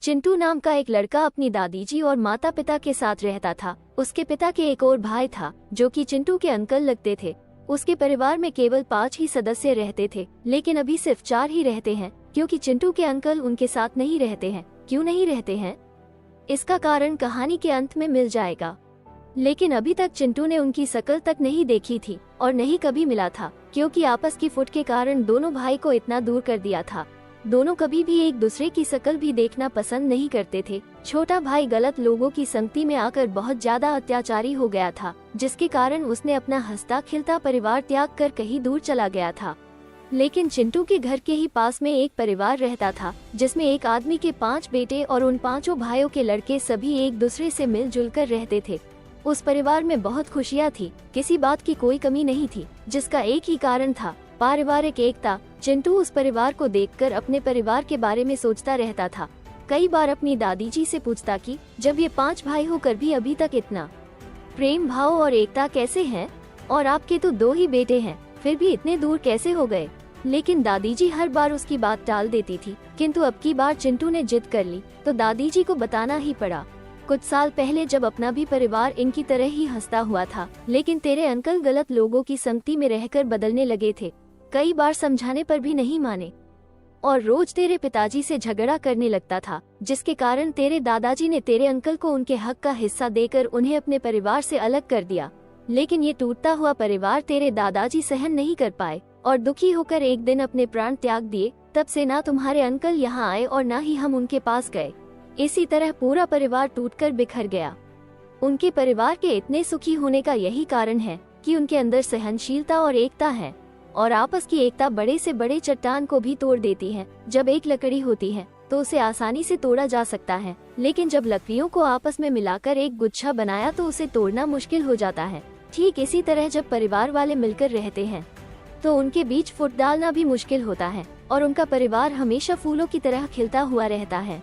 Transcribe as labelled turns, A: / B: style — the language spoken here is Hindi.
A: चिंटू नाम का एक लड़का अपनी दादी जी और माता पिता के साथ रहता था। उसके पिता के एक और भाई था जो कि चिंटू के अंकल लगते थे। उसके परिवार में केवल 5 ही सदस्य रहते थे, लेकिन अभी सिर्फ 4 ही रहते हैं क्योंकि चिंटू के अंकल उनके साथ नहीं रहते हैं। क्यों नहीं रहते हैं, इसका कारण कहानी के अंत में मिल जाएगा। लेकिन अभी तक चिंटू ने उनकी शक्ल तक नहीं देखी थी और नहीं कभी मिला था, क्योंकि आपस की फुट के कारण दोनों भाई को इतना दूर कर दिया था। दोनों कभी भी एक दूसरे की शक्ल भी देखना पसंद नहीं करते थे। छोटा भाई गलत लोगों की संगति में आकर बहुत ज्यादा अत्याचारी हो गया था, जिसके कारण उसने अपना हंसता खिलता परिवार त्याग कर कहीं दूर चला गया था। लेकिन चिंटू के घर के ही पास में एक परिवार रहता था, जिसमें एक आदमी के 5 बेटे और उन 5 भाइयों के लड़के सभी एक दूसरे से मिलजुल कर रहते थे। उस परिवार में बहुत खुशियाँ थी, किसी बात की कोई कमी नहीं थी, जिसका एक ही कारण था, पारिवारिक एकता। चिंटू उस परिवार को देखकर अपने परिवार के बारे में सोचता रहता था। कई बार अपनी दादी जी से पूछता कि जब ये 5 भाई होकर भी अभी तक इतना प्रेम भाव और एकता कैसे है, और आपके तो 2 ही बेटे हैं, फिर भी इतने दूर कैसे हो गए। लेकिन दादी जी हर बार उसकी बात टाल देती थी, किंतु अब की बार चिंटू ने जिद कर ली तो दादी जी को बताना ही पड़ा। कुछ साल पहले जब अपना भी परिवार इनकी तरह ही हंसता हुआ था, लेकिन तेरे अंकल गलत लोगों की संगति में रहकर बदलने लगे थे। कई बार समझाने पर भी नहीं माने और रोज तेरे पिताजी से झगड़ा करने लगता था, जिसके कारण तेरे दादाजी ने तेरे अंकल को उनके हक का हिस्सा देकर उन्हें अपने परिवार से अलग कर दिया। लेकिन ये टूटता हुआ परिवार तेरे दादाजी सहन नहीं कर पाए और दुखी होकर एक दिन अपने प्राण त्याग दिए। तब से ना तुम्हारे अंकल यहाँ आए और ना ही हम उनके पास गए। इसी तरह पूरा परिवार टूटकर बिखर गया। उनके परिवार के इतने सुखी होने का यही कारण है कि उनके अंदर सहनशीलता और एकता है, और आपस की एकता बड़े से बड़े चट्टान को भी तोड़ देती है। जब एक लकड़ी होती है तो उसे आसानी से तोड़ा जा सकता है, लेकिन जब लकड़ियों को आपस में मिलाकर एक गुच्छा बनाया तो उसे तोड़ना मुश्किल हो जाता है। ठीक इसी तरह जब परिवार वाले मिलकर रहते हैं तो उनके बीच फुट डालना भी मुश्किल होता है और उनका परिवार हमेशा फूलों की तरह खिलता हुआ रहता है।